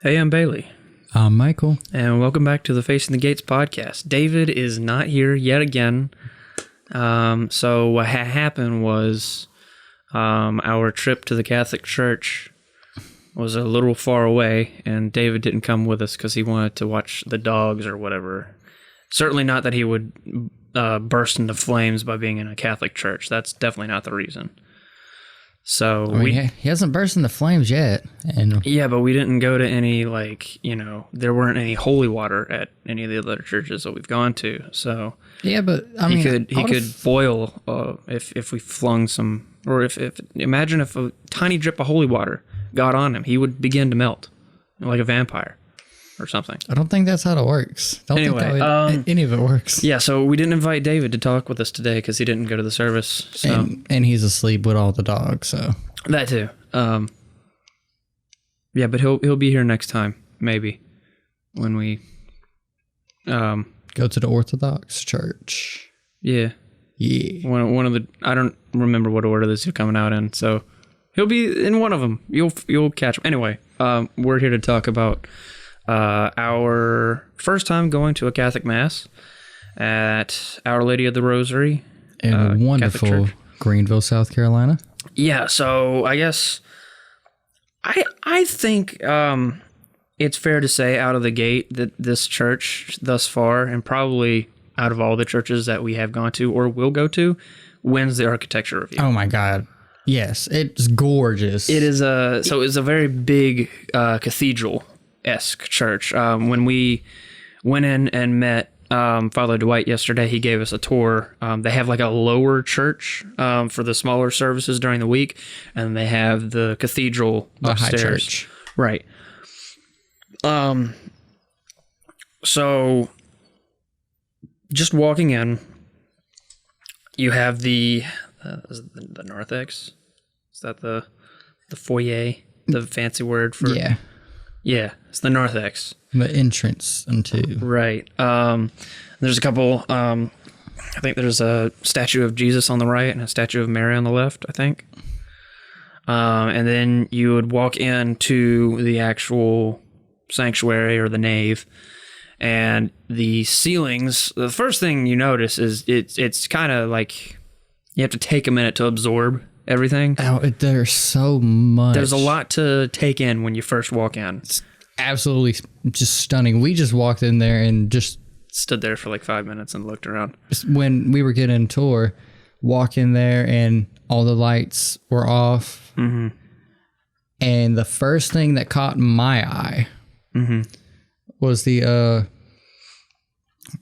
Hey, I'm Bailey. I'm Michael. And welcome back to the Facing the Gates podcast. David is not here yet again. So what happened was our trip to the Catholic Church was a little far away, and David didn't come with us because he wanted to watch the dogs or whatever. Certainly not that he would burst into flames by being in a Catholic church. That's definitely not the reason. So he hasn't burst into flames yet. And yeah, but we didn't go to any, there weren't any holy water at any of the other churches that we've gone to. So yeah, but he could boil if we flung some, or if imagine if a tiny drip of holy water got on him, he would begin to melt like a vampire or something. I don't think that's how it works. Any of it works. Yeah, so we didn't invite David to talk with us today because he didn't go to the service. So. And he's asleep with all the dogs, so. That too. Yeah, but he'll be here next time, maybe, when we go to the Orthodox Church. Yeah. Yeah. One of the, I don't remember what order this is coming out in, so he'll be in one of them. You'll catch him. Anyway, we're here to talk about our first time going to a Catholic Mass at Our Lady of the Rosary. In wonderful Greenville, South Carolina. Yeah, so I guess I think it's fair to say out of the gate that this church thus far, and probably out of all the churches that we have gone to or will go to, wins the architecture review. Oh my God. Yes, it's gorgeous. It is it's a very big cathedral-esque church. When we went in and met Father Dwight yesterday, he gave us a tour. They have like a lower church for the smaller services during the week, and they have the cathedral upstairs. High church. Right. So just walking in, you have the narthex. Is that the foyer? The fancy word for yeah, it's the narthex. The entrance into right. There's a couple. I think there's a statue of Jesus on the right and a statue of Mary on the left, I think. And then you would walk into the actual sanctuary or the nave, and the ceilings. The first thing you notice is it's kind of like you have to take a minute to absorb everything. Oh, there's so much. There's a lot to take in when you first walk in. It's absolutely just stunning. We just walked in there and just stood there for like 5 minutes and looked around. When we were getting a tour, walk in there and all the lights were off. Mm-hmm. And the first thing that caught my eye was the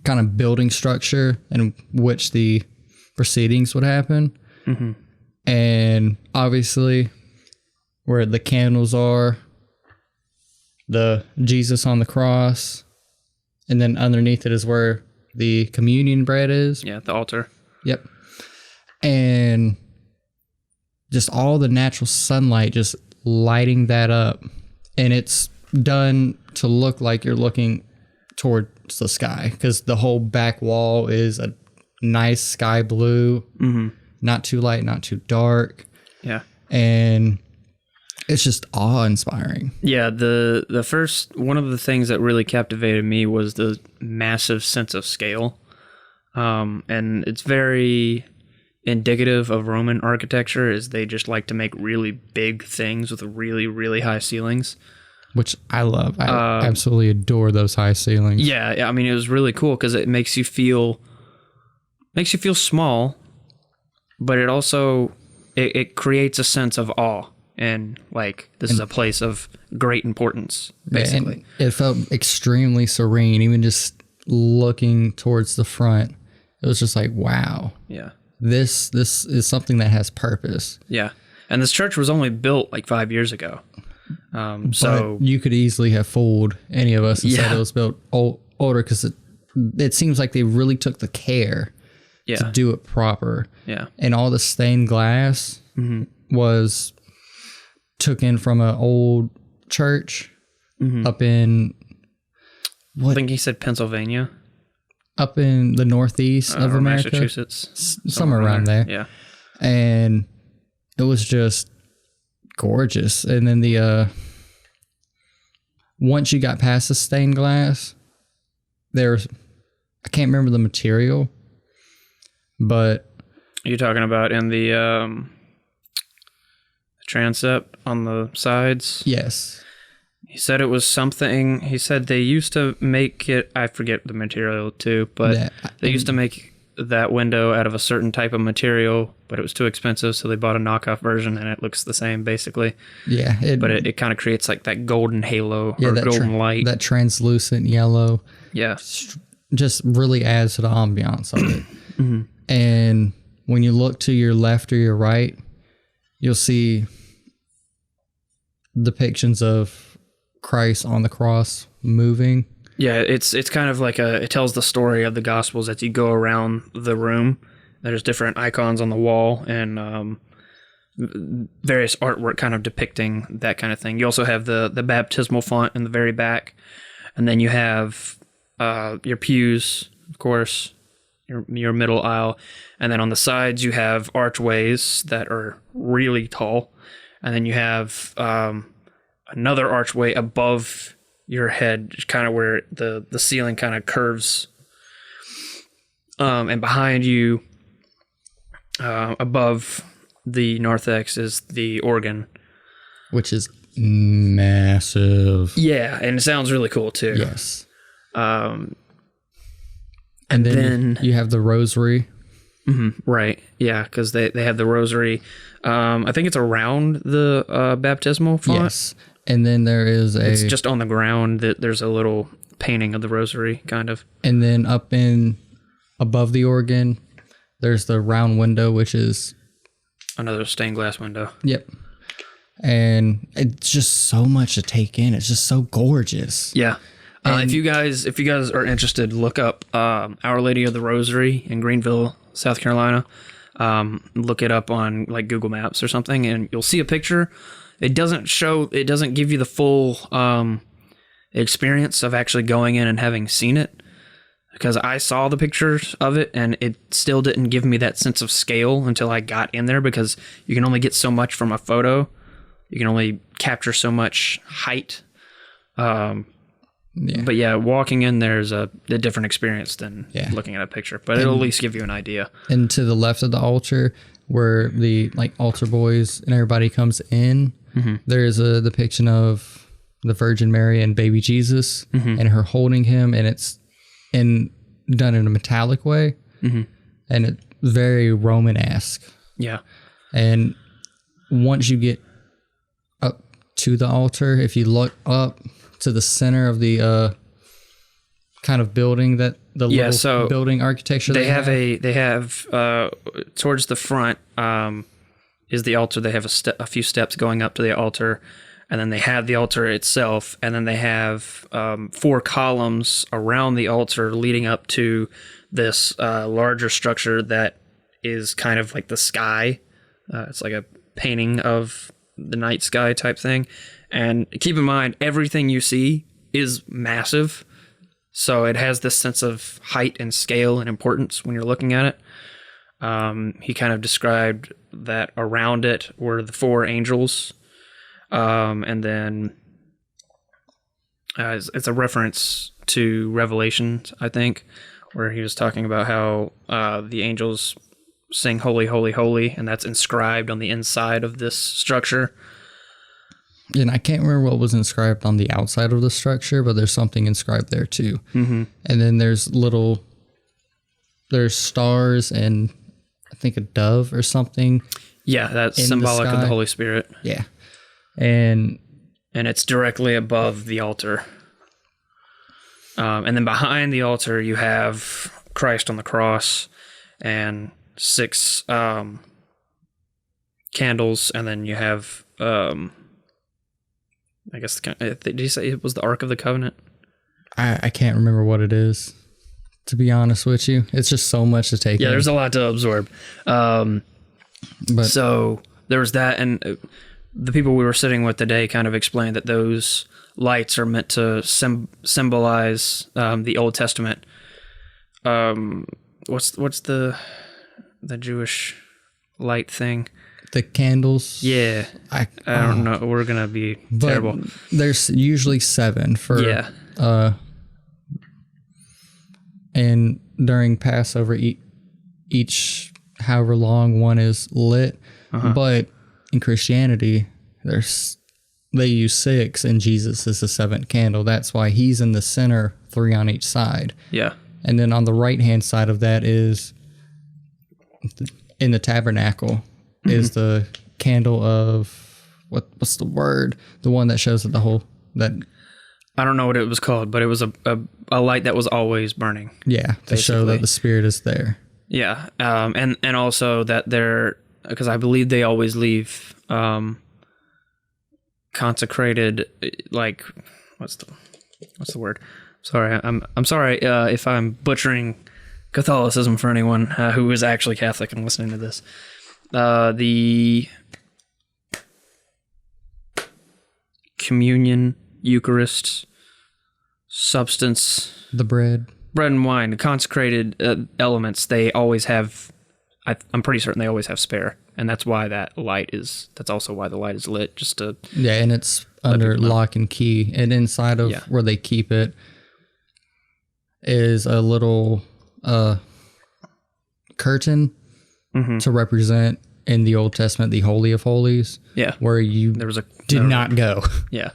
kind of building structure in which the proceedings would happen. Mm-hmm. And obviously where the candles are, the Jesus on the cross, and then underneath it is where the communion bread is. Yeah, the altar. Yep. And just all the natural sunlight just lighting that up. And it's done to look like you're looking towards the sky, because the whole back wall is a nice sky blue. Mm-hmm. Not too light, not too dark. Yeah. And it's just awe-inspiring. Yeah, the first, one of the things that really captivated me was the massive sense of scale. And it's very indicative of Roman architecture, is they just like to make really big things with really, really high ceilings. Which I love. I absolutely adore those high ceilings. Yeah, I mean, it was really cool because it makes you feel small, but it also it creates a sense of awe, and like this is a place of great importance, basically. And it felt extremely serene, even just looking towards the front. It was just like, wow. Yeah. This is something that has purpose. Yeah. And this church was only built like 5 years ago. So you could easily have fooled any of us and said it was built older, because it seems like they really took the care to do it proper. Yeah. And all the stained glass was took in from an old church up in I think he said Pennsylvania. Up in the northeast of America. Massachusetts. Somewhere around there. Yeah. And it was just gorgeous. And then once you got past the stained glass, there's, I can't remember the material, but... You're talking about in the transept on the sides? Yes. He said it was something, he said they used to make it, I forget the material too, but they used to make that window out of a certain type of material, but it was too expensive, so they bought a knockoff version, and it looks the same, basically. Yeah. But it kind of creates like that golden halo or golden light. That translucent yellow. Yeah. Just really adds to the ambiance of it. Mm-hmm. And when you look to your left or your right, you'll see depictions of Christ on the cross moving. Yeah, it's kind of like it tells the story of the Gospels as you go around the room. There's different icons on the wall and various artwork kind of depicting that kind of thing. You also have the baptismal font in the very back, and then you have your pews, of course, your middle aisle, and then on the sides you have archways that are really tall, and then you have another archway above your head, kind of where the ceiling kind of curves, and behind you, above the narthex, is the organ, which is massive. Yeah, and it sounds really cool too. Yes. And then you have the rosary. Mm-hmm, right. Yeah, because they have the rosary. I think it's around the baptismal font. Yes. And then there is it's just on the ground that there's a little painting of the rosary, kind of. And then above the organ, there's the round window, which is another stained glass window. Yep. And it's just so much to take in. It's just so gorgeous. Yeah. If you guys are interested, look up Our Lady of the Rosary in Greenville, South Carolina. Look it up on like Google Maps or something, and you'll see a picture. It doesn't give you the full experience of actually going in and having seen it, because I saw the pictures of it and it still didn't give me that sense of scale until I got in there, because you can only get so much from a photo. You can only capture so much height. Yeah. But yeah, walking in there's a different experience than looking at a picture, but it'll at least give you an idea. And to the left of the altar, where the altar boys and everybody comes in, there is a depiction of the Virgin Mary and baby Jesus, and her holding him, and it's done in a metallic way, and it's very Roman-esque. Yeah. And once you get up to the altar, if you look up to the center of the kind of building, that the little building architecture they have towards the front is the altar. They have a few steps going up to the altar, and then they have the altar itself, and then they have 4 columns around the altar leading up to this larger structure that is kind of like the sky. It's like a painting of the night sky type thing. And keep in mind, everything you see is massive. So it has this sense of height and scale and importance when you're looking at it. He kind of described that around it were the 4 angels. And then it's a reference to Revelation, I think, where he was talking about how the angels sing holy, holy, holy, and that's inscribed on the inside of this structure. And I can't remember what was inscribed on the outside of the structure, but there's something inscribed there too. Mm-hmm. And then there's stars and I think a dove or something. Yeah, that's symbolic of the Holy Spirit. Yeah. And it's directly above the altar. And then behind the altar, you have Christ on the cross and 6 candles, and then you have... I guess, did you say it was the Ark of the Covenant? I can't remember what it is, to be honest with you. It's just so much to take in. Yeah, there's a lot to absorb. So there was that, and the people we were sitting with today kind of explained that those lights are meant to symbolize the Old Testament. What's the Jewish light thing? the candles. Yeah. I don't know. We're going to be terrible. There's usually 7 for... Yeah. And during Passover, each however long one is lit. But in Christianity, they use 6, and Jesus is the 7th candle. That's why he's in the center, 3 on each side. Yeah. And then on the right-hand side of that is, in the tabernacle, is the candle of, what's the word? The one that shows that I don't know what it was called, but it was a light that was always burning. Yeah, to show that the Spirit is there. Yeah, and also that because I believe they always leave consecrated, like, what's the word? Sorry, I'm sorry if I'm butchering Catholicism for anyone who is actually Catholic and listening to this. The communion, Eucharist, substance, the bread and wine, the consecrated elements, they always have, I'm pretty certain they always have spare. And that's why that's also why the light is lit, just to... Yeah, and it's under lock and key. And inside of where they keep it is a little curtain to represent, in the Old Testament, the Holy of Holies. Yeah. Where you did not go. Yeah.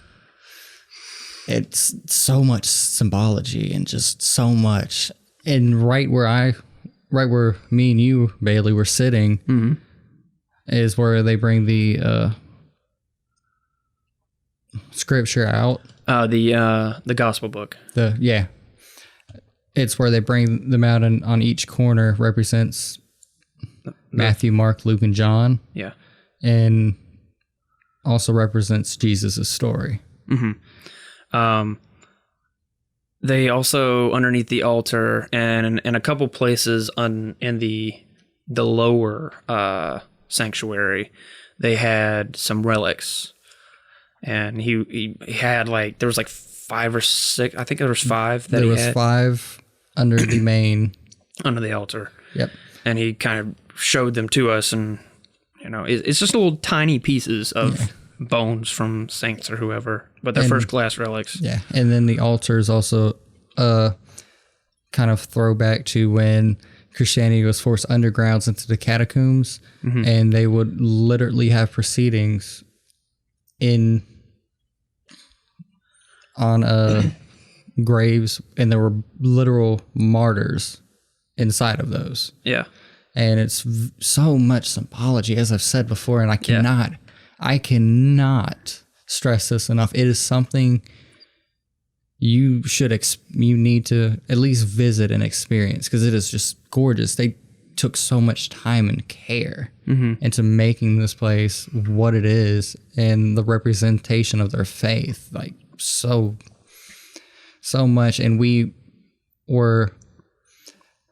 It's so much symbology and just so much. And right where me and you, Bailey, were sitting is where they bring the scripture out. The gospel book. It's where they bring them out, and on each corner represents Matthew, Mark, Luke, and John. Yeah. And also represents Jesus' story. They also, underneath the altar and in a couple places in the lower sanctuary, they had some relics. And he had, like, there was like 5 or 6, I think there was 5 that there was 5 under the main... under the altar. Yep. And he kind of showed them to us, and, you know, it's just little tiny pieces of bones from saints or whoever, but they're first-class relics. Yeah, and then the altar is also kind of throwback to when Christianity was forced undergrounds into the catacombs, and they would literally have proceedings on graves, and there were literal martyrs inside of those. Yeah. And it's so much symbology, as I've said before, and I cannot stress this enough. It is something you need to at least visit and experience, because it is just gorgeous. They took so much time and care into making this place what it is, and the representation of their faith, like so much. And we were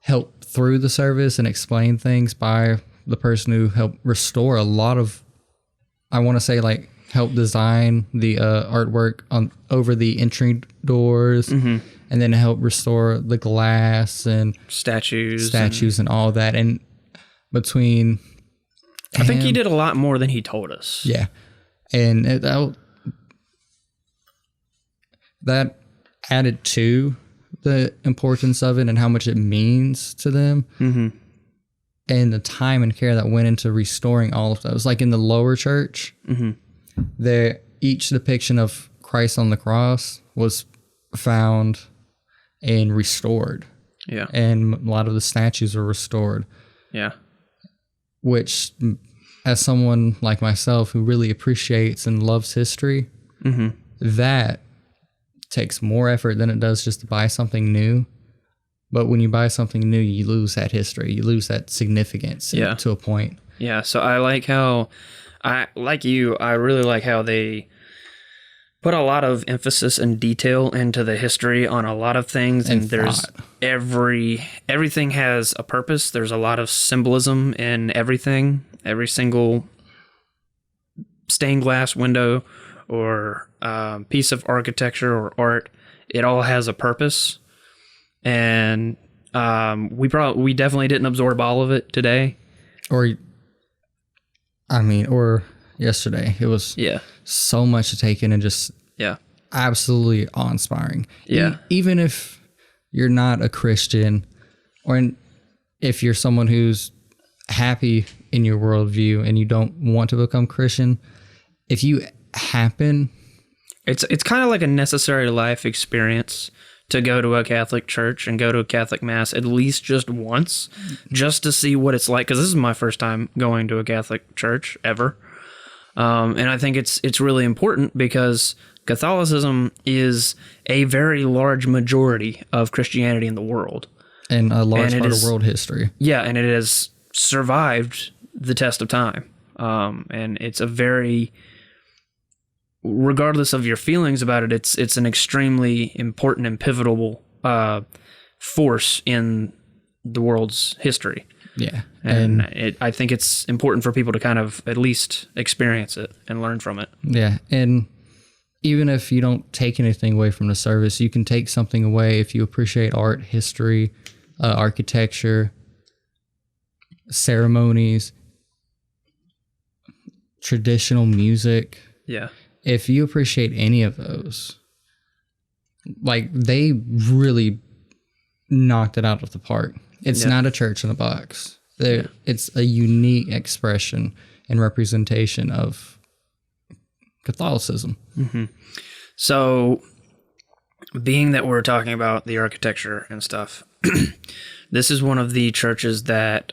helped through the service and explained things by the person who helped restore a lot of, I want to say, like, helped design the artwork over the entry doors, and then help restore the glass and statues and all that. And between I think he did a lot more than he told us. Yeah. And that added to the importance of it and how much it means to them. And the time and care that went into restoring all of those. Like in the lower church, each depiction of Christ on the cross was found and restored. Yeah. And a lot of the statues were restored. Yeah. Which, as someone like myself who really appreciates and loves history, that takes more effort than it does just to buy something new. But when you buy something new, you lose that history. You lose that significance to a point. Yeah, so I like how, I really like how they put a lot of emphasis and detail into the history on a lot of things. And there's everything has a purpose. There's a lot of symbolism in everything. Every single stained glass window or piece of architecture or art, it all has a purpose. And we definitely didn't absorb all of it today. Or I mean, or yesterday. It was so much to take in and just absolutely awe-inspiring. Yeah. Even if you're not a Christian, or if you're someone who's happy in your worldview and you don't want to become Christian, if you happen... It's kind of like a necessary life experience to go to a Catholic church and go to a Catholic Mass at least just once, just to see what it's like. Because this is my first time going to a Catholic church ever. And I think it's really important because Catholicism is a very large majority of Christianity in the world. And a large part of world history. Yeah, and it has survived the test of time. And it's a very... regardless of your feelings about it, it's an extremely important and pivotal force in the world's history. Yeah. And I think it's important for people to kind of at least experience it and learn from it. Yeah. And even if you don't take anything away from the service, you can take something away if you appreciate art, history, architecture, ceremonies, traditional music. Yeah. If you appreciate any of those, like, they really knocked it out of the park. It's not a church in a box. It's a unique expression and representation of Catholicism. Mm-hmm. So, being that we're talking about the architecture and stuff, this is one of the churches that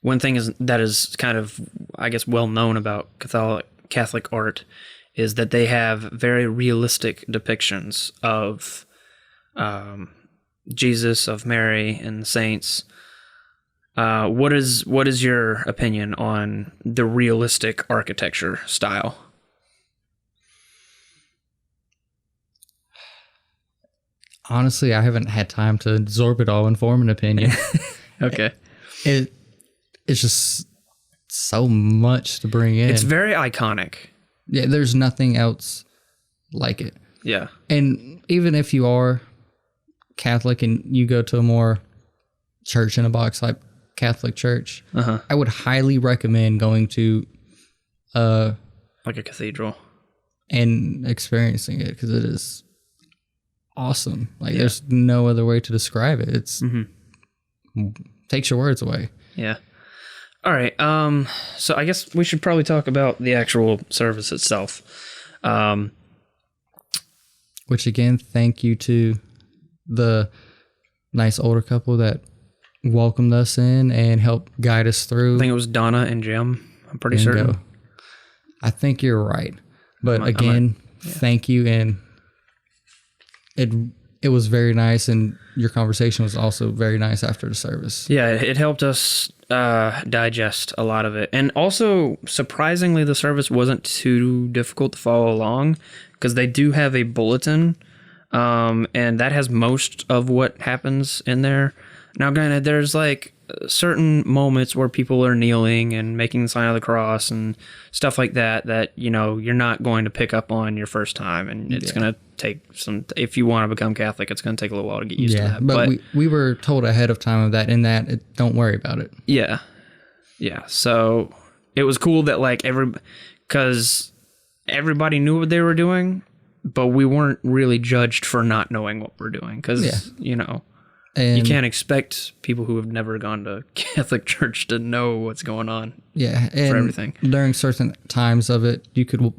one thing that is kind of, I guess, well known about Catholic art is that they have very realistic depictions of Jesus, of Mary, and the saints. What is your opinion on the realistic architecture style? Honestly, I haven't had time to absorb it all and form an opinion. Okay. It's just so much to bring in. It's very iconic. Yeah, there's nothing else like it. Yeah. And even if you are Catholic and you go to a more church in a box like Catholic Church, I would highly recommend going to like a cathedral and experiencing it, because it is awesome. Like, there's no other way to describe it. It's takes your words away. Yeah. All right. So I guess we should probably talk about the actual service itself. Which, again, thank you to the nice older couple that welcomed us in and helped guide us through. I think it was Donna and Jim. I'm pretty certain. I think you're right. But again, thank you. And it was very nice, and your conversation was also very nice after the service. Yeah, it helped us digest a lot of it. And also, surprisingly, the service wasn't too difficult to follow along, because they do have a bulletin, and that has most of what happens in there. Now, granted, there's like certain moments where people are kneeling and making the sign of the cross and stuff like that, you know, you're not going to pick up on your first time, and it's going to take some, if you want to become Catholic, it's going to take a little while to get used to that. But we were told ahead of time of that, in that don't worry about it. Yeah. So it was cool that because everybody knew what they were doing, but we weren't really judged for not knowing what we're doing, because, you know, and you can't expect people who have never gone to Catholic church to know what's going on. Yeah, and for everything. During certain times of it, you could,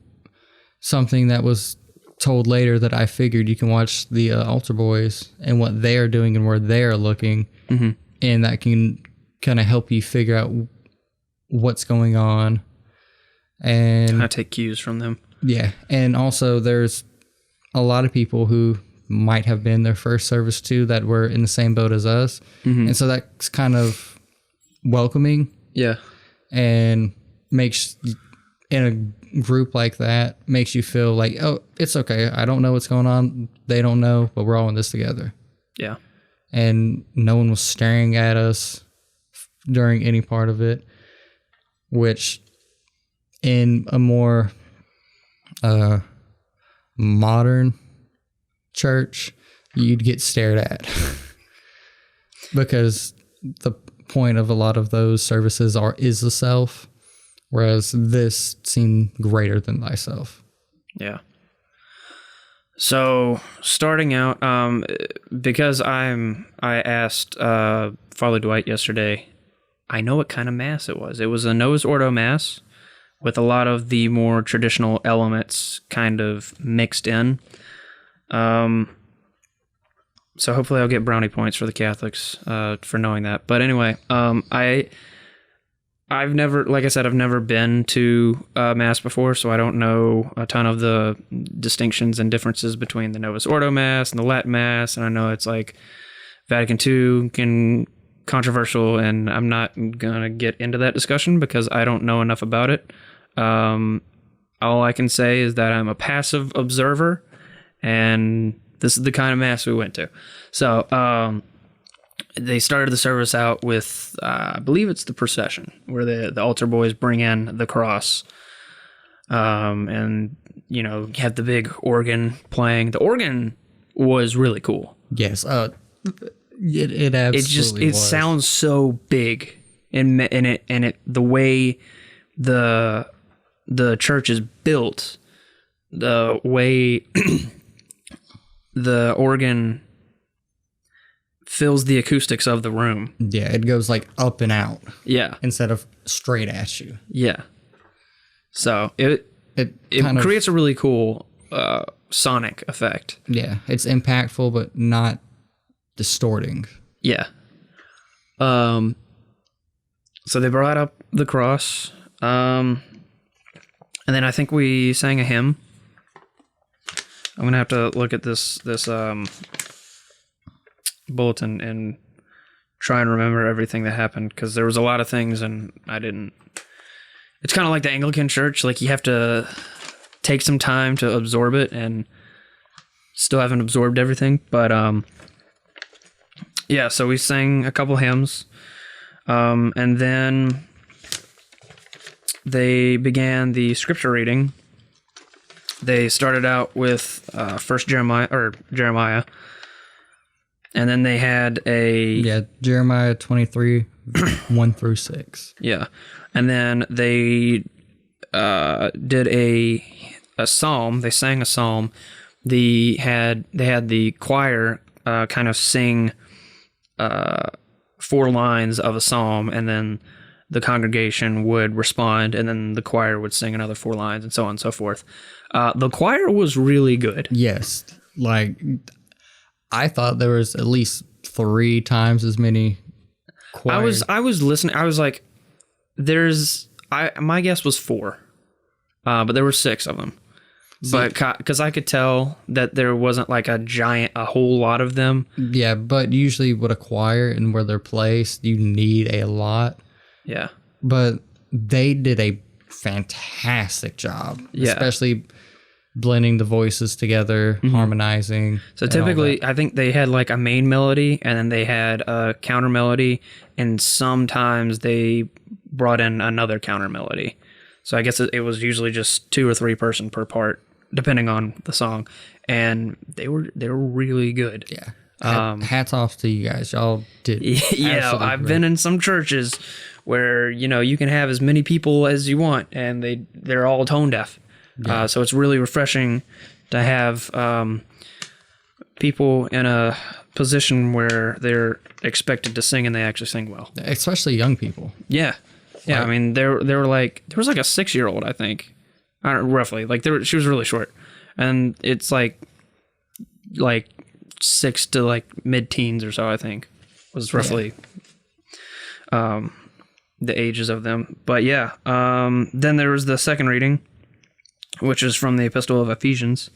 something that was told later that I figured, you can watch the altar boys and what they are doing and where they are looking, and that can kind of help you figure out what's going on. And I take cues from them. Yeah, and also there's a lot of people who might have been their first service too that were in the same boat as us, and so that's kind of welcoming. Yeah, and makes, in a group like that, makes you feel like, oh, it's okay. I don't know what's going on. They don't know, but we're all in this together. Yeah, and no one was staring at us during any part of it, which in a more modern church, you'd get stared at because the point of a lot of those services is the self, whereas this seemed greater than thyself. Yeah. So starting out, because I asked Father Dwight yesterday, I know what kind of mass it was. It was a Novus Ordo mass with a lot of the more traditional elements kind of mixed in. So hopefully I'll get brownie points for the Catholics for knowing that. But anyway, I've never, like I said, I've never been to Mass before, so I don't know a ton of the distinctions and differences between the Novus Ordo Mass and the Latin Mass, and I know it's like Vatican II can controversial, and I'm not going to get into that discussion because I don't know enough about it. All I can say is that I'm a passive observer, and this is the kind of Mass we went to. So, they started the service out with, I believe it's the procession, where the altar boys bring in the cross, and, you know, have the big organ playing. The organ was really cool. Yes, it absolutely it sounds so big, and the way the church is built, the way the organ fills the acoustics of the room. Yeah, it goes like up and out. Yeah. Instead of straight at you. Yeah. So it creates a really cool sonic effect. Yeah, it's impactful but not distorting. Yeah. So they brought up the cross, and then I think we sang a hymn. I'm gonna have to look at this bulletin and try and remember everything that happened, because there was a lot of things and I didn't. It's kind of like the Anglican Church, like you have to take some time to absorb it, and still haven't absorbed everything. But yeah, so we sang a couple hymns, and then they began the scripture reading. They started out with first Jeremiah, and then they had Jeremiah 23 1-6. Yeah, and then they did a psalm. They sang a psalm. They had the choir kind of sing 4 lines of a psalm, and then the congregation would respond, and then the choir would sing another 4 lines, and so on and so forth. The choir was really good. Yes, like I thought there was at least 3 times as many choirs. I was listening. I was like, my guess was 4, but there were 6 of them. But because I could tell that there wasn't like a whole lot of them. Yeah, but usually with a choir and where they're placed, you need a lot. Yeah. But they did a fantastic job, especially blending the voices together, harmonizing. So typically, I think they had like a main melody, and then they had a counter melody, and sometimes they brought in another counter melody. So I guess it was usually just 2 or 3 person per part, depending on the song, and they were really good. Yeah. Hats off to you guys. Y'all did. Yeah, I've been in some churches where, you know, you can have as many people as you want, and they're all tone deaf. Yeah. So it's really refreshing to have people in a position where they're expected to sing and they actually sing well. Especially young people. Yeah. Yeah, I mean, they were like, there was like a 6-year-old, I think, I don't know, roughly. Like she was really short, and it's like 6 to like mid-teens or so, I think, was roughly the ages of them. But yeah, then there was the second reading, which is from the Epistle of Ephesians,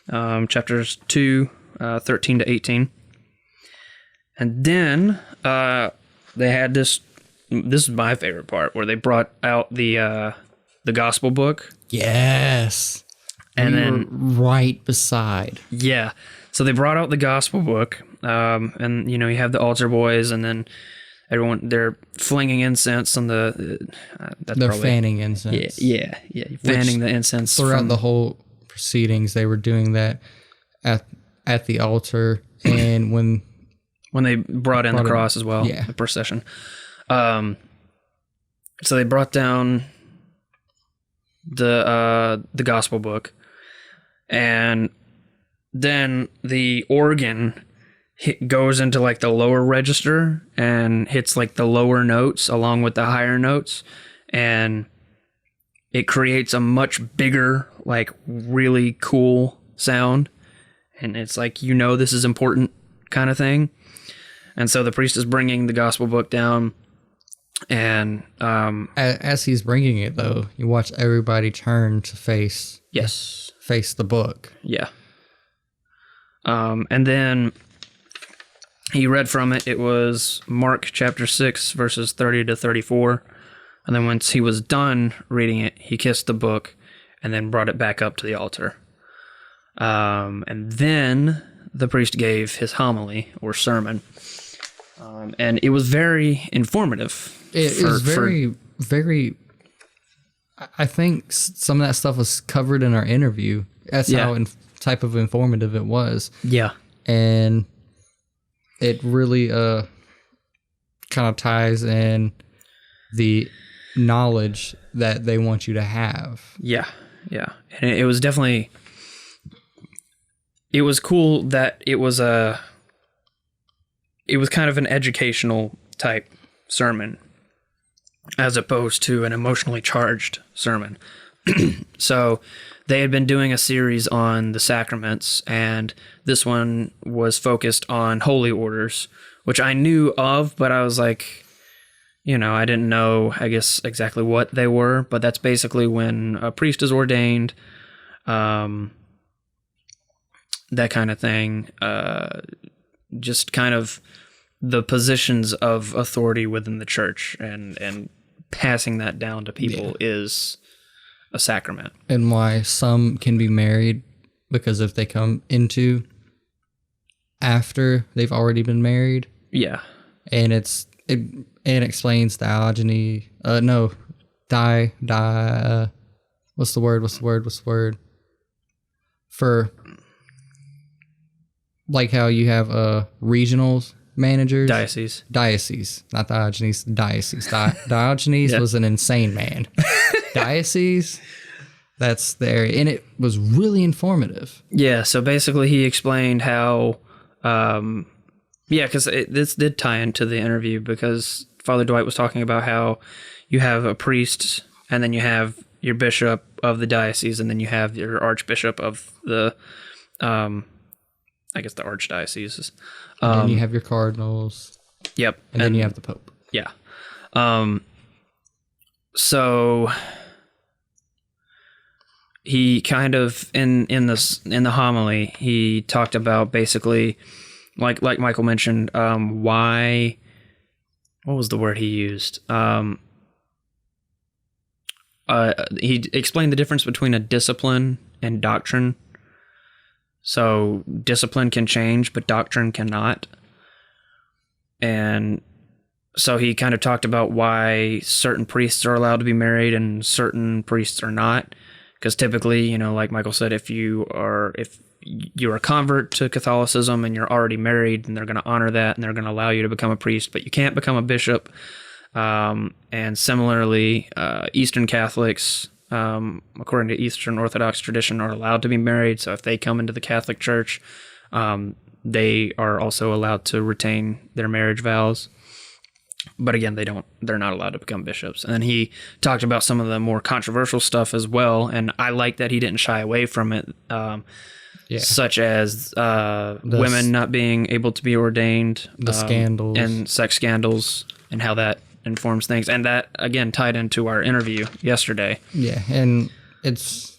chapters 2, 13 to 18. And then they had this is my favorite part, where they brought out the gospel book. Yes. And then right beside. Yeah. So they brought out the gospel book, and you know, you have the altar boys, and then everyone, they're flinging incense on the fanning incense. Yeah, fanning the incense throughout the whole proceedings. They were doing that at the altar, and when they brought in the cross as well, the procession. So they brought down the gospel book, and then the organ goes into like the lower register and hits like the lower notes along with the higher notes, and it creates a much bigger, like really cool sound, and it's like, this is important kind of thing. And so the priest is bringing the gospel book down, and as he's bringing it, though, you watch everybody turn to face the book. Yeah. And then he read from it. It was Mark chapter 6, verses 30 to 34. And then once he was done reading it, he kissed the book and then brought it back up to the altar. And then the priest gave his homily or sermon. And it was very informative. It was very, very... I think some of that stuff was covered in our interview. That's how type of informative it was. Yeah. And it really kind of ties in the knowledge that they want you to have. Yeah, yeah. And it was definitely... It was cool that it was kind of an educational type sermon as opposed to an emotionally charged sermon. So they had been doing a series on the Sacraments, and this one was focused on holy orders, which I knew of, but I was like, I didn't know, I guess, exactly what they were, but that's basically when a priest is ordained, that kind of thing, just kind of the positions of authority within the church, and passing that down to people is a sacrament. And why some can be married, because if they come into after they've already been married. Yeah. And it explains diogeny. What's the word? For like how you have regionals managers. Diocese, not Diogenes, diocese. Diogenes was an insane man. Diocese, that's the area. And it was really informative. Yeah, so basically he explained how, because this did tie into the interview, because Father Dwight was talking about how you have a priest, and then you have your bishop of the diocese, and then you have your archbishop of the, the archdioceses. And then you have your cardinals. Yep. And then you have the Pope. Yeah. So he kind of in the homily, he talked about basically, like Michael mentioned, why. What was the word he used? He explained the difference between a discipline and doctrine. So discipline can change, but doctrine cannot. And so he kind of talked about why certain priests are allowed to be married and certain priests are not. Because typically, like Michael said, if you're a convert to Catholicism and you're already married, then they're going to honor that and they're going to allow you to become a priest, but you can't become a bishop. And similarly, Eastern Catholics, according to Eastern Orthodox tradition, are allowed to be married. So if they come into the Catholic Church, they are also allowed to retain their marriage vows. But again, they're not allowed to become bishops. And then he talked about some of the more controversial stuff as well. And I like that he didn't shy away from it, such as women not being able to be ordained, the scandals, and sex scandals, and how that informs things. And that, again, tied into our interview yesterday. Yeah, and it's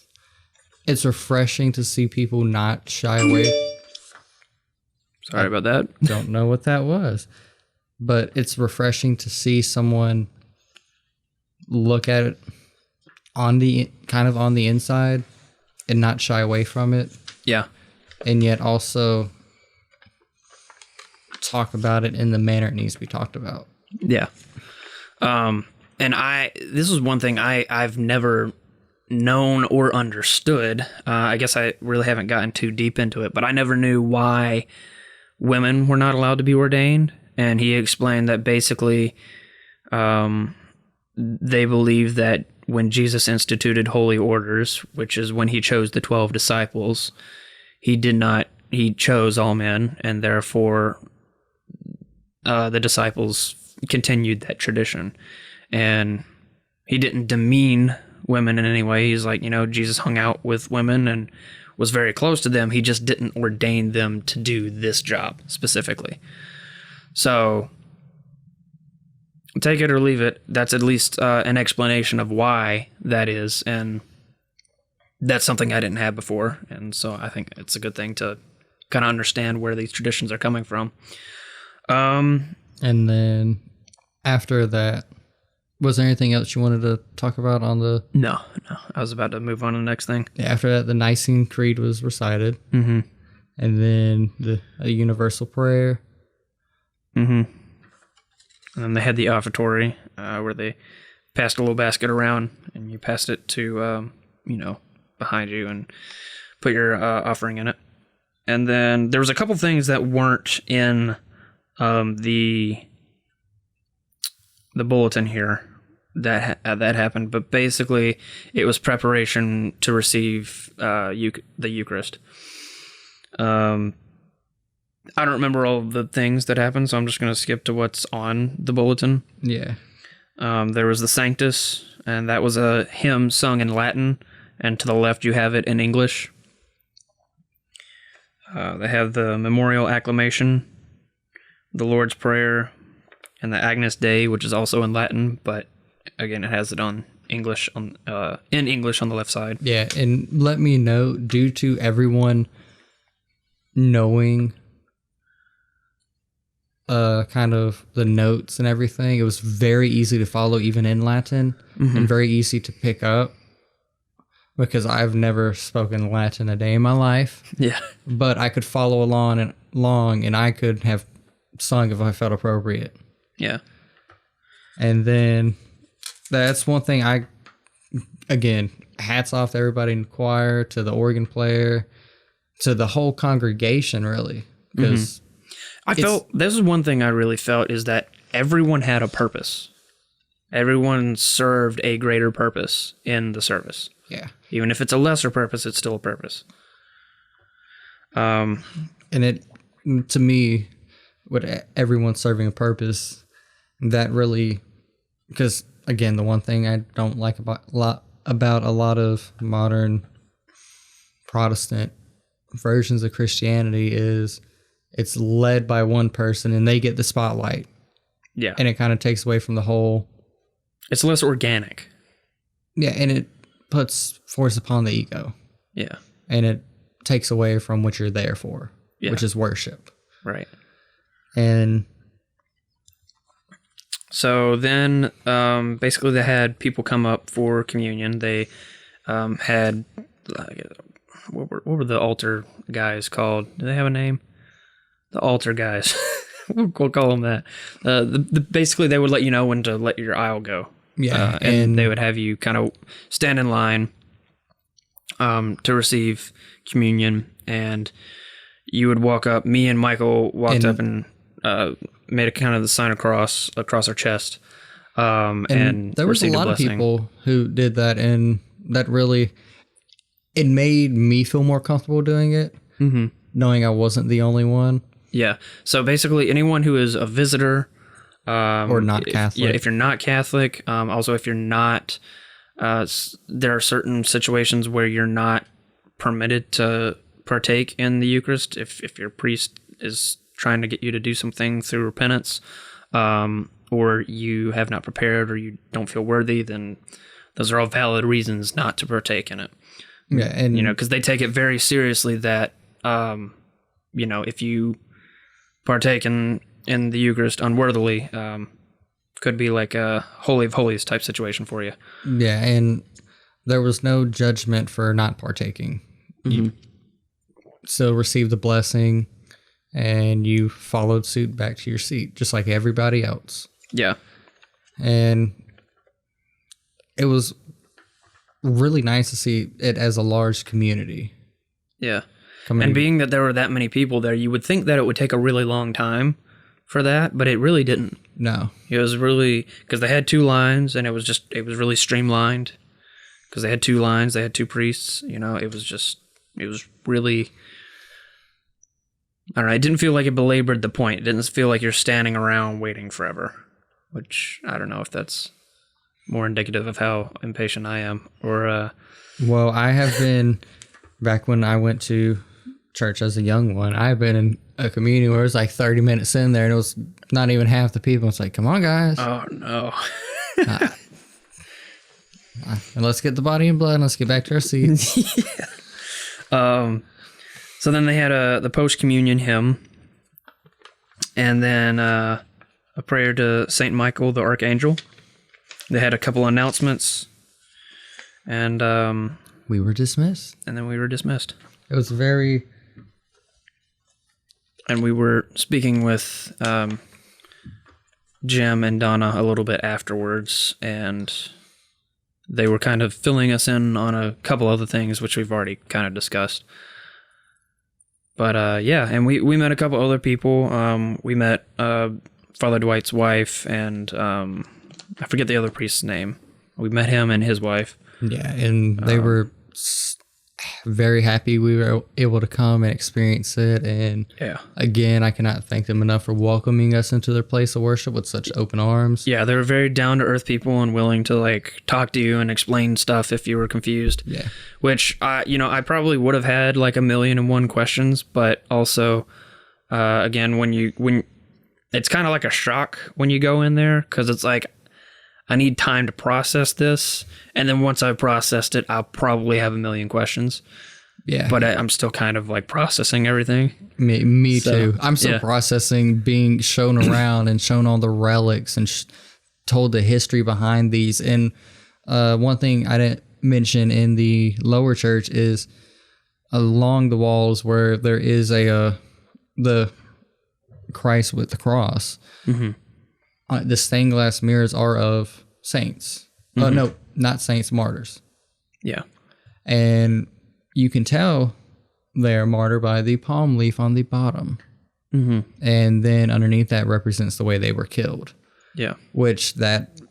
refreshing to see people not shy away. Sorry about that. Don't know what that was. But it's refreshing to see someone look at it on the inside and not shy away from it. Yeah. And yet also talk about it in the manner it needs to be talked about. Yeah. And this was one thing I've never known or understood. I guess I really haven't gotten too deep into it, but I never knew why women were not allowed to be ordained. And he explained that basically they believe that when Jesus instituted holy orders, which is when he chose the 12 disciples, he chose all men, and therefore the disciples continued that tradition. And he didn't demean women in any way. He's like, Jesus hung out with women and was very close to them. He just didn't ordain them to do this job specifically. So take it or leave it. That's at least an explanation of why that is. And that's something I didn't have before. And so I think it's a good thing to kind of understand where these traditions are coming from. And then after that, was there anything else you wanted to talk about on the... No. I was about to move on to the next thing. After that, the Nicene Creed was recited. Mm-hmm. And then the universal prayer. Mm-hmm. And then they had the offertory, where they passed a little basket around, and you passed it to, behind you and put your offering in it. And then there was a couple things that weren't in the bulletin here that happened, but basically it was preparation to receive the Eucharist. I don't remember all of the things that happened, so I'm just going to skip to what's on the bulletin. Yeah. There was the Sanctus, and that was a hymn sung in Latin, and to the left you have it in English. They have the Memorial Acclamation, the Lord's Prayer, and the Agnus Dei, which is also in Latin, but again, it has it in English on the left side. Yeah, and let me know, due to everyone knowing kind of the notes and everything, it was very easy to follow even in Latin, and very easy to pick up, because I've never spoken Latin a day in my life. Yeah. But I could follow along, and I could have sung if I felt appropriate. Yeah. And then that's one thing again, hats off to everybody in the choir, to the organ player, to the whole congregation, really. Because I felt, this is one thing I really felt, is that everyone had a purpose. Everyone served a greater purpose in the service. Yeah. Even if it's a lesser purpose, it's still a purpose. And it, to me, with everyone serving a purpose, that really, because again, the one thing I don't like about a lot of modern Protestant versions of Christianity is it's led by one person and they get the spotlight. Yeah. And it kind of takes away from the whole. It's less organic. Yeah, and it puts force upon the ego. Yeah. And it takes away from what you're there for, which is worship. Right. And so then basically they had people come up for communion. They had, what were the altar guys called? Do they have a name? The altar guys. We'll call them that. Basically, they would let you know when to let your aisle go. Yeah. And they would have you kind of stand in line to receive communion. And you would walk up. Me and Michael walked up and made a kind of the sign across our chest. And there was a lot of people who did that, and that really, it made me feel more comfortable doing it, knowing I wasn't the only one. Yeah. So basically, anyone who is a visitor, or not Catholic. If you're not Catholic, also if you're not, there are certain situations where you're not permitted to partake in the Eucharist. If your priest is trying to get you to do something through repentance, or you have not prepared, or you don't feel worthy, then those are all valid reasons not to partake in it. Yeah, and because they take it very seriously that if you partake in the Eucharist unworthily, could be like a Holy of Holies type situation for you. Yeah, and there was no judgment for not partaking. You still received the blessing, and you followed suit back to your seat, just like everybody else. Yeah. And it was really nice to see it as a large community. Yeah. And being that there were that many people there, you would think that it would take a really long time for that, but it really didn't. No. It was really, because they had 2 lines, and it was really streamlined. Because they had 2 lines, they had 2 priests, it was really, I don't know, it didn't feel like it belabored the point. It didn't feel like you're standing around waiting forever, which I don't know if that's more indicative of how impatient I am, or... Well, I have been, back when I went to church as a young one, I've been in a community where it was like 30 minutes in there, and it was not even half the people. It's like, come on, guys. Oh, no. And let's get the body and blood, and let's get back to our seats. Yeah. So then they had the post-communion hymn, and then a prayer to St. Michael the Archangel. They had a couple announcements, and we were dismissed. And then we were dismissed. It was very... And we were speaking with Jim and Donna a little bit afterwards, and they were kind of filling us in on a couple other things, which we've already kind of discussed. But yeah, and we met a couple other people. We met Father Dwight's wife, and I forget the other priest's name. We met him and his wife. Yeah, and they were very happy we were able to come and experience it. And yeah, again, I cannot thank them enough for welcoming us into their place of worship with such open arms. Yeah, they were very down-to-earth people and willing to like talk to you and explain stuff if you were confused. Yeah, which I probably would have had like 1,000,001 questions, but also again, when it's kind of like a shock when you go in there, because it's like, I need time to process this, and then once I've processed it, I'll probably have 1,000,000 questions. Yeah. But I'm still kind of like processing everything. Me too. I'm still processing being shown around and shown all the relics and told the history behind these. And one thing I didn't mention in the lower church is along the walls where there is the Christ with the cross. Mm-hmm. The stained glass mirrors are of saints. Oh, no, not saints, martyrs. Yeah. And you can tell they're martyr by the palm leaf on the bottom. Mm-hmm. And then underneath that represents the way they were killed. Yeah. Which that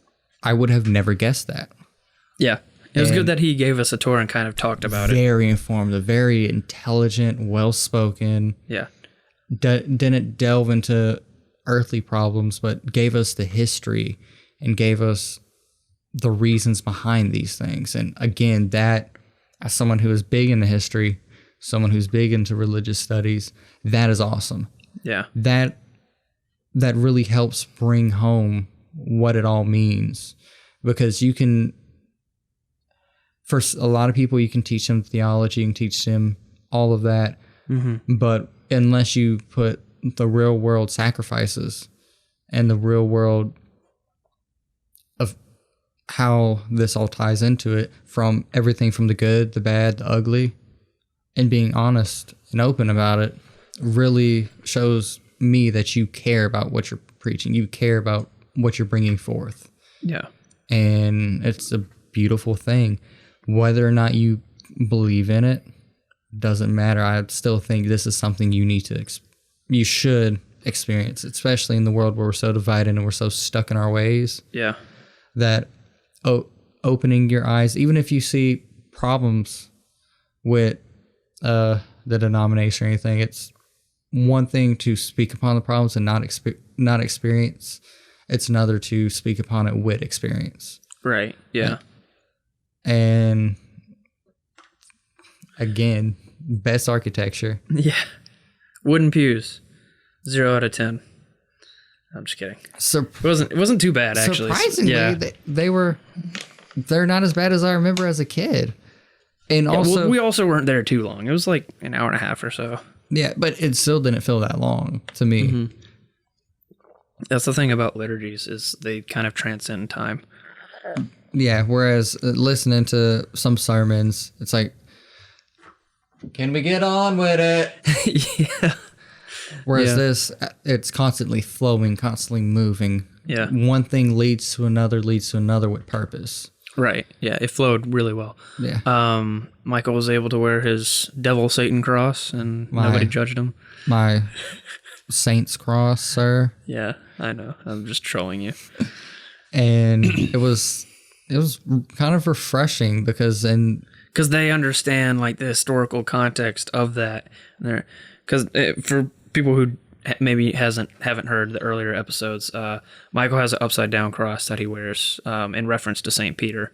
I would have never guessed that. Yeah. It was good that he gave us a tour and kind of talked about it. Very informative, very intelligent, well-spoken. Yeah. Didn't delve into earthly problems, but gave us the history and gave us the reasons behind these things. And again, that, as someone who is big into history, someone who's big into religious studies, that is awesome. Yeah. That really helps bring home what it all means, because you can, for a lot of people, you can teach them theology, you can teach them all of that, but unless you put the real world sacrifices and the real world of how this all ties into it, from everything from the good, the bad, the ugly, and being honest and open about it, really shows me that you care about what you're preaching. You care about what you're bringing forth. Yeah. And it's a beautiful thing. Whether or not you believe in it doesn't matter. I still think this is something you need to you should experience, especially in the world where we're so divided and we're so stuck in our ways. Yeah. That opening your eyes, even if you see problems with the denomination or anything, it's one thing to speak upon the problems and not experience. It's another to speak upon it with experience. Right. Yeah. And again, best architecture. Yeah. Wooden pews, 0 out of 10. I'm just kidding. It wasn't too bad, actually. Surprisingly, they're not as bad as I remember as a kid. And also, we also weren't there too long. It was like an hour and a half or so. Yeah, but it still didn't feel that long to me. Mm-hmm. That's the thing about liturgies, is they kind of transcend time. Yeah, whereas listening to some sermons, it's like, can we get on with it? Yeah. Whereas this, it's constantly flowing, constantly moving. Yeah. One thing leads to another with purpose. Right. Yeah, it flowed really well. Yeah. Michael was able to wear his devil Satan cross, and nobody judged him. My saint's cross, sir. Yeah, I know. I'm just trolling you. And it was kind of refreshing because they understand like the historical context of that. Because for people who maybe haven't heard the earlier episodes, Michael has an upside down cross that he wears in reference to St. Peter.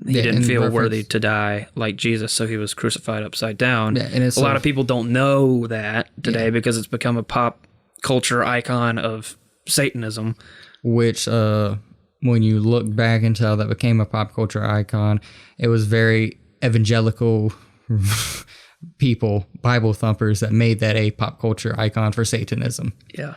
He didn't feel worthy to die like Jesus, so he was crucified upside down. Yeah, and a lot of people don't know that today because it's become a pop culture icon of Satanism. Which, when you look back into how that became a pop culture icon, it was very evangelical people, Bible thumpers, that made that a pop culture icon for Satanism. Yeah.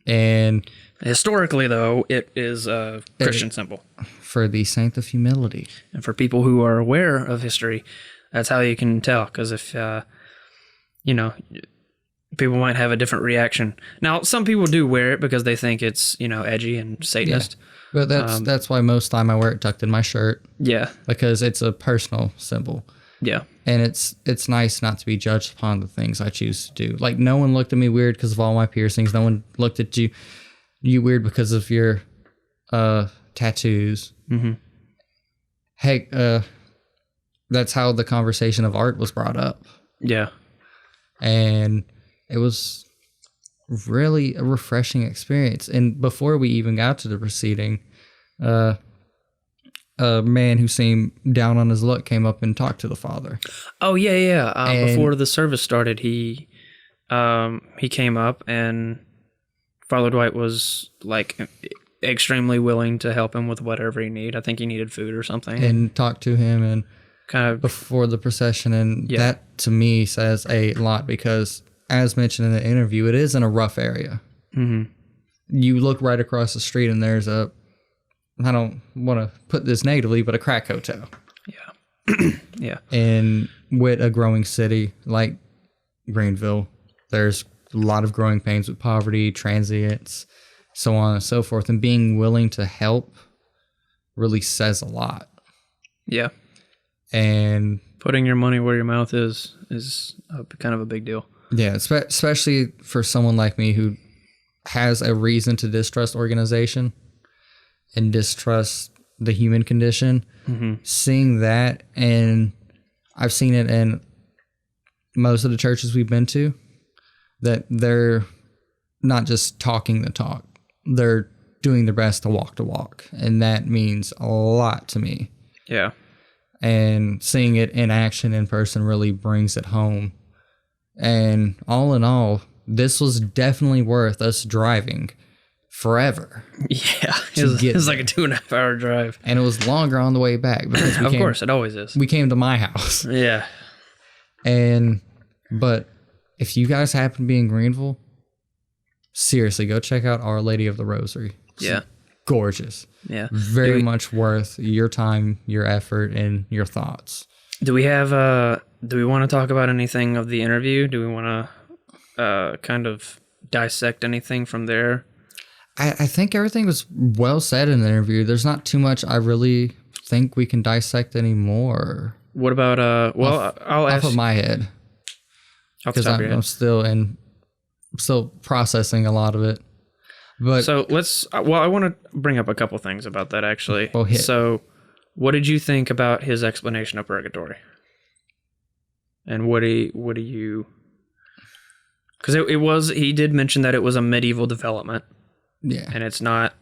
And historically, though, it is a Christian symbol. For the saint of humility. And for people who are aware of history, that's how you can tell. Because if, people might have a different reaction. Now, some people do wear it because they think it's, edgy and Satanist. Yeah. But that's why most time I wear it tucked in my shirt. Yeah. Because it's a personal symbol. Yeah. And it's nice not to be judged upon the things I choose to do. Like, no one looked at me weird because of all my piercings. No one looked at you weird because of your tattoos. Mm-hmm. Hey, that's how the conversation of art was brought up. Yeah. And it was really a refreshing experience. And before we even got to the proceeding, a man who seemed down on his luck came up and talked to the father. Oh, yeah. Before the service started, he came up, and Father Dwight was like extremely willing to help him with whatever he needed. I think he needed food or something. And talked to him and kind of before the procession. And that to me says a lot because, as mentioned in the interview, it is in a rough area. Mm-hmm. You look right across the street and there's I don't want to put this negatively, but a crack hotel. Yeah. Yeah. And with a growing city like Greenville, there's a lot of growing pains with poverty, transients, so on and so forth. And being willing to help really says a lot. Yeah. And putting your money where your mouth is kind of a big deal. Yeah, especially for someone like me who has a reason to distrust organization and distrust the human condition. Mm-hmm. Seeing that, and I've seen it in most of the churches we've been to, that they're not just talking the talk, they're doing their best to walk the walk. And that means a lot to me. Yeah. And seeing it in action in person really brings it home. And all in all, this was definitely worth us driving forever. Yeah, it was like a 2.5 hour drive. And it was longer on the way back. Because of course, it always is. We came to my house. Yeah. But if you guys happen to be in Greenville, seriously, go check out Our Lady of the Rosary. It's gorgeous. Yeah. Very much worth your time, your effort, and your thoughts. Do we want to talk about anything of the interview? Do we want to kind of dissect anything from there? I think everything was well said in the interview. There's not too much I really think we can dissect anymore. What about I'll ask off of my head, because I'm still processing a lot of it. But so I want to bring up a couple things about that actually. So, what did you think about his explanation of purgatory? And what do you? Because he did mention that it was a medieval development. Yeah, and it's not,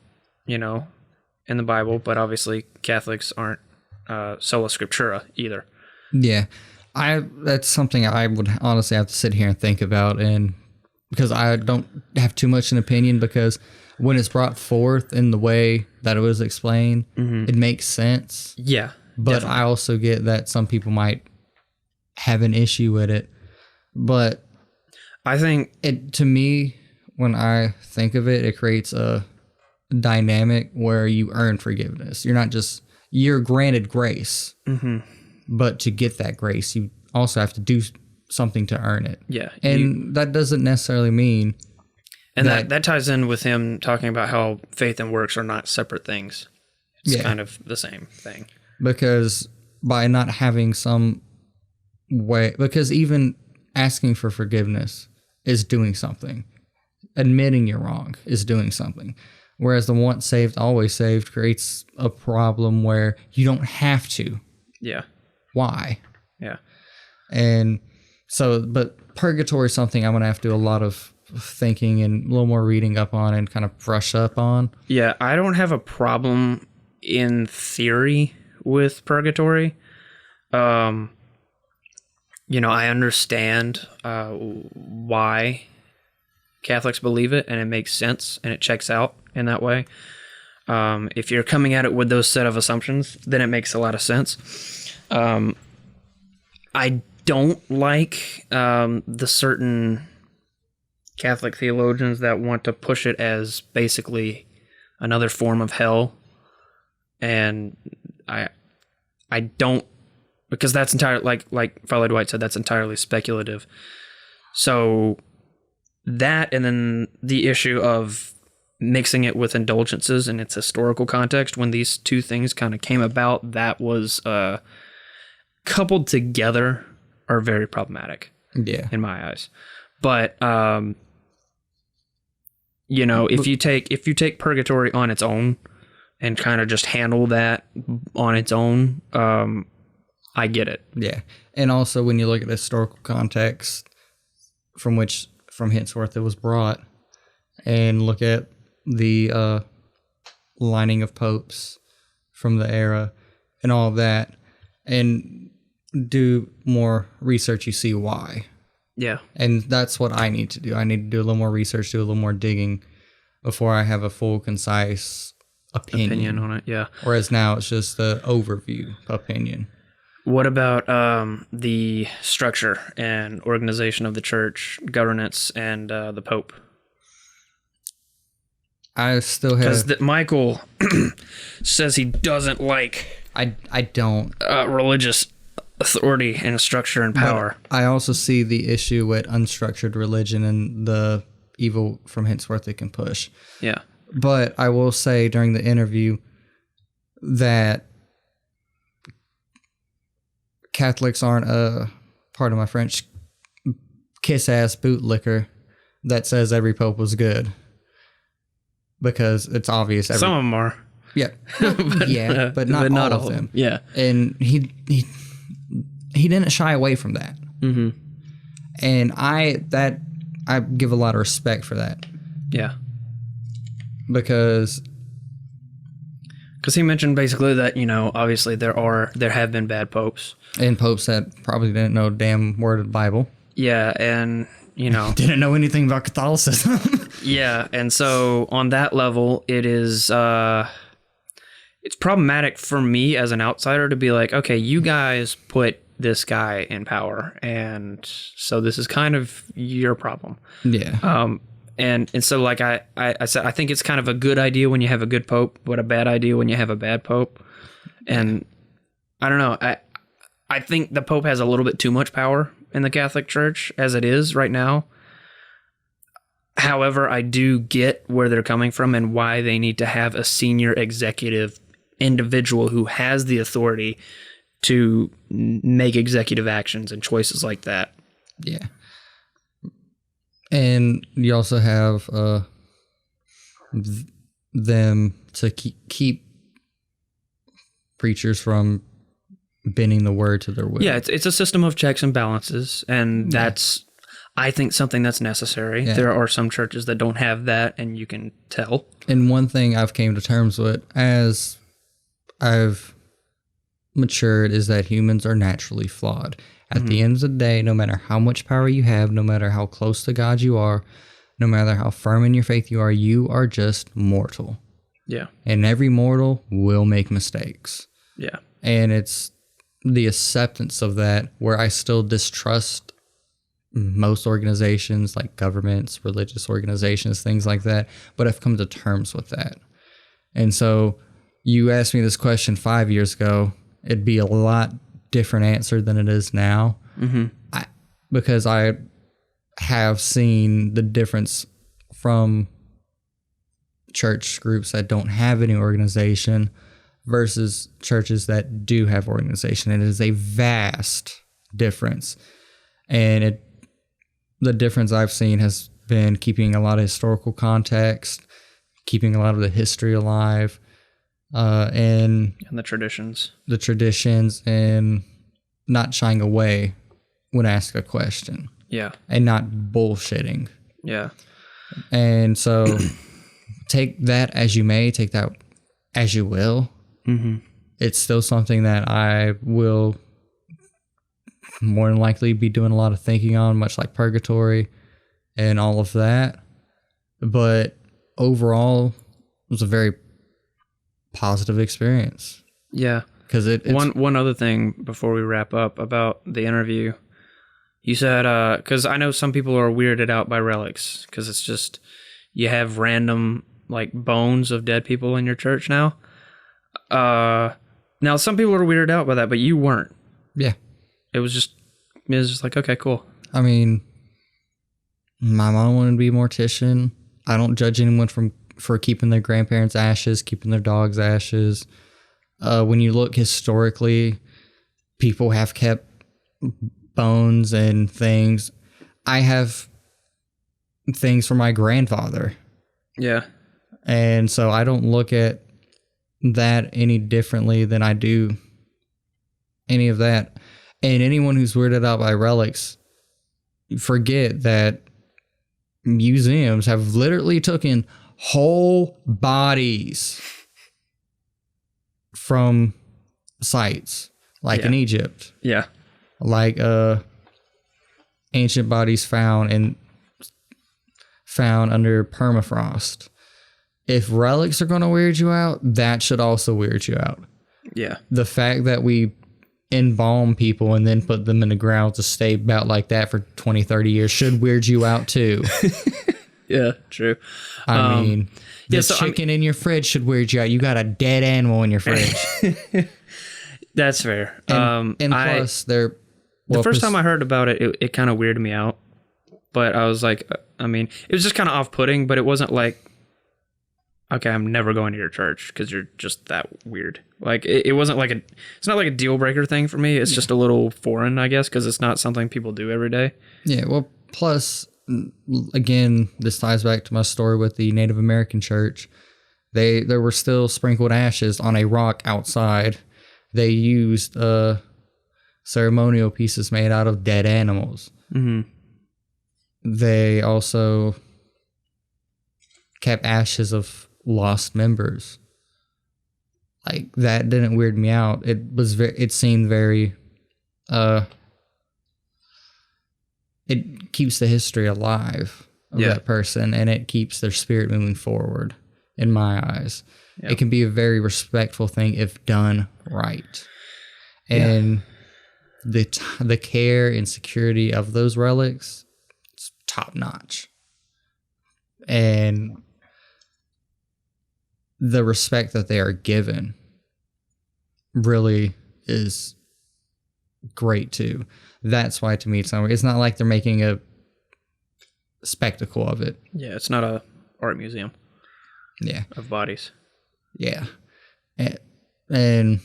in the Bible, but obviously Catholics aren't sola scriptura either. Yeah, that's something I would honestly have to sit here and think about, and because I don't have too much an opinion, because when it's brought forth in the way that it was explained, it makes sense. Yeah, but definitely. I also get that some people might have an issue with it, but I think to me, when I think of it, it creates a dynamic where you earn forgiveness. You're granted grace, but to get that grace, you also have to do something to earn it. Yeah. And that doesn't necessarily mean... And that ties in with him talking about how faith and works are not separate things. It's kind of the same thing. Because by not having some way... Because even asking for forgiveness is doing something. Admitting you're wrong is doing something. Whereas the once saved, always saved creates a problem where you don't have to. Yeah. Why? Yeah. And so, but purgatory is something I'm going to have to do a lot of thinking and a little more reading up on and kind of brush up on. Yeah, I don't have a problem in theory with purgatory. I understand why Catholics believe it, and it makes sense, and it checks out in that way. If you're coming at it with those set of assumptions, then it makes a lot of sense. I don't like the certain Catholic theologians that want to push it as basically another form of hell, and I don't, because that's entirely like Father Dwight said, that's entirely speculative. So that, and then the issue of mixing it with indulgences in its historical context, when these two things kind of came about, that was coupled together are very problematic. Yeah, in my eyes. But if you take purgatory on its own and kind of just handle that on its own, I get it. Yeah. And also when you look at the historical context from henceforth it was brought, and look at the lining of popes from the era and all of that, and do more research, you see why. Yeah. And that's what I need to do. I need to do a little more research, do a little more digging before I have a full, concise opinion on it. Yeah. Whereas now it's just the overview opinion. What about the structure and organization of the church, governance, and the Pope? I still have... Because Michael says he doesn't like... I don't. Religious authority and structure and power. But I also see the issue with unstructured religion and the evil from henceforth it can push. Yeah. But I will say during the interview that Catholics aren't pardon my French, kiss-ass bootlicker that says every pope was good. Because it's obvious. Some of them are. Yeah. But not all of them. Yeah. And he didn't shy away from that. Mm-hmm. And I give a lot of respect for that. Yeah. Because he mentioned basically that, obviously there have been bad popes. And popes that probably didn't know a damn word of the Bible. Yeah, and, didn't know anything about Catholicism. Yeah, and so on that level, it is... it's problematic for me as an outsider to be like, okay, you guys put this guy in power, and so this is kind of your problem. Yeah. And so like I said, I think it's kind of a good idea when you have a good pope, but a bad idea when you have a bad pope. And I don't know, I think the pope has a little bit too much power in the Catholic Church as it is right now. However, I do get where they're coming from and why they need to have a senior executive individual who has the authority to make executive actions and choices like that. Yeah. And you also have them to keep preachers from bending the word to their will. Yeah, it's a system of checks and balances, and that's, I think, something that's necessary. Yeah. There are some churches that don't have that, and you can tell. And one thing I've came to terms with as I've matured is that humans are naturally flawed. At the end of the day, no matter how much power you have, no matter how close to God you are, no matter how firm in your faith you are just mortal. Yeah. And every mortal will make mistakes. Yeah. And it's the acceptance of that where I still distrust most organizations like governments, religious organizations, things like that. But I've come to terms with that. And so you asked me this question 5 years ago, it'd be a lot different answer than it is now. Mm-hmm. Because I have seen the difference from church groups that don't have any organization versus churches that do have organization. It is a vast difference. And the difference I've seen has been keeping a lot of historical context, keeping a lot of the history alive, and the traditions. And not shying away when asked a question. Yeah. And not bullshitting. Yeah. And so take that as you may, take that as you will. Mm-hmm. It's still something that I will more than likely be doing a lot of thinking on, much like purgatory and all of that. But overall, it was a very positive experience. Yeah. Because it's one other thing before we wrap up about the interview. You said, because I know some people are weirded out by relics, because it's just, you have random, like, bones of dead people in your church now. Now, some people are weirded out by that, but you weren't. Yeah. It was just like, okay, cool. I mean, my mom wanted to be a mortician. I don't judge anyone for keeping their grandparents' ashes, keeping their dog's ashes. When you look historically, people have kept bones and things. I have things for my grandfather. Yeah. And so I don't look at that any differently than I do any of that. And anyone who's weirded out by relics, forget that museums have literally taken whole bodies from sites, like in Egypt. Yeah. Like ancient bodies found under permafrost. If relics are going to weird you out, that should also weird you out. Yeah. The fact that we embalm people and then put them in the ground to stay about like that for 20, 30 years should weird you out too. Yeah, true. I mean, the chicken in your fridge should weird you out. You got a dead animal in your fridge. That's fair. And plus, the first time I heard about it, it kind of weirded me out. But I was like, I mean, it was just kind of off-putting, but it wasn't like, okay, I'm never going to your church because you're just that weird. Like, it wasn't like it's not like a deal breaker thing for me. It's just a little foreign, I guess, because it's not something people do every day. Yeah, well, plus, again, this ties back to my story with the Native American church. There were still sprinkled ashes on a rock outside. They used ceremonial pieces made out of dead animals. Mm-hmm. They also kept ashes of lost members. Like, that didn't weird me out. It seemed very it keeps the history alive of that person, and it keeps their spirit moving forward, in my eyes. Yep. It can be a very respectful thing if done right. And the care and security of those relics, it's top notch. And the respect that they are given really is great too. That's why, to me, it's not like they're making a spectacle of it. Yeah, it's not a art museum. Yeah, of bodies. Yeah, and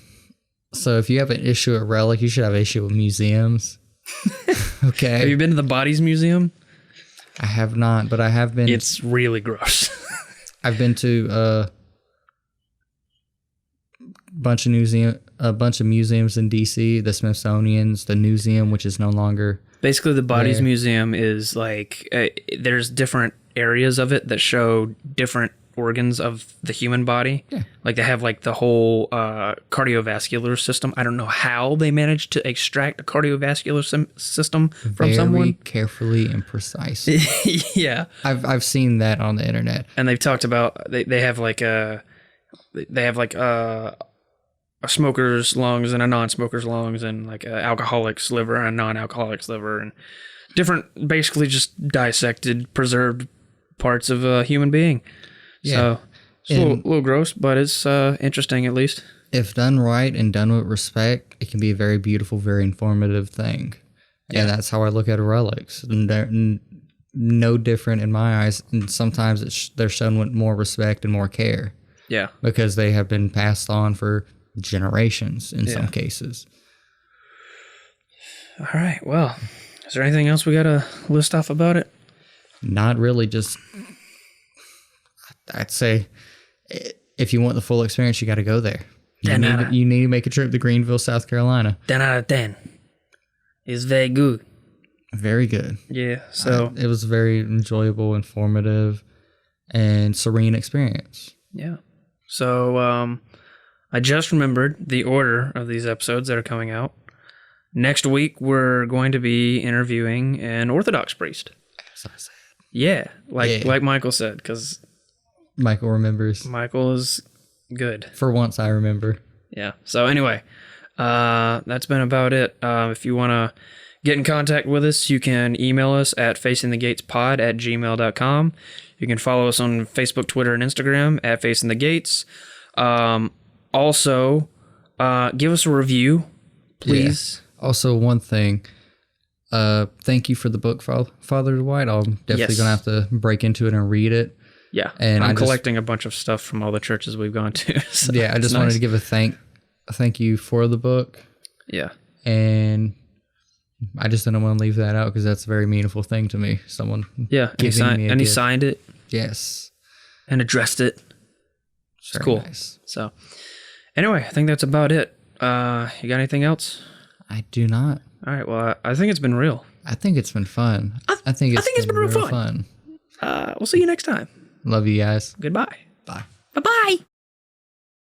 so if you have an issue with relic, you should have an issue with museums. Okay. Have you been to the Bodies Museum? I have not, but I have been. It's really gross. I've been to a bunch of museums in DC, the Smithsonian's, the Newseum, which is no longer. Basically, the Bodies there. Museum is like there's different areas of it that show different organs of the human body. Yeah. Like they have like the whole cardiovascular system. I don't know how they managed to extract a cardiovascular system from someone. Very carefully and precise. Yeah. I've seen that on the internet. And they've talked about they have like a smoker's lungs and a non-smoker's lungs, and like an alcoholic's liver and a non-alcoholic's liver, and different, basically just dissected, preserved parts of a human being. Yeah. So it's a little gross, but it's interesting at least. If done right and done with respect, it can be a very beautiful, very informative thing. Yeah. And that's how I look at relics. And no different in my eyes. And sometimes they're shown with more respect and more care. Yeah. Because they have been passed on for generations in some cases. All right. Well, Is there anything else we got to list off about it? Not really. Just, I'd say if you want the full experience, you got to go there. You need to make a trip to Greenville, South Carolina. 10 out of 10. It's very good. Very good. Yeah. So it was very enjoyable, informative, and serene experience. Yeah. So I just remembered the order of these episodes that are coming out. Next week, we're going to be interviewing an Orthodox priest. As I said. Yeah, like Michael said, because Michael remembers. Michael is good. For once, I remember. Yeah. So anyway, that's been about it. If you want to get in contact with us, you can email us at facingthegatespod@gmail.com. You can follow us on Facebook, Twitter, and Instagram at Facing the Gates. Also, give us a review, please. Yeah. Also, one thing, thank you for the book, Father Dwight. I'm definitely going to have to break into it and read it. Yeah, and I'm collecting a bunch of stuff from all the churches we've gone to. So yeah, I just wanted to give a thank you for the book. Yeah. And I just didn't want to leave that out because that's a very meaningful thing to me. Someone and he signed it. Yes. And addressed it. It's cool. Nice. So anyway, I think that's about it. You got anything else? I do not. All right. Well, I think it's been real. I think it's been fun. I think it's been real fun. We'll see you next time. Love you guys. Goodbye. Bye. Bye-bye.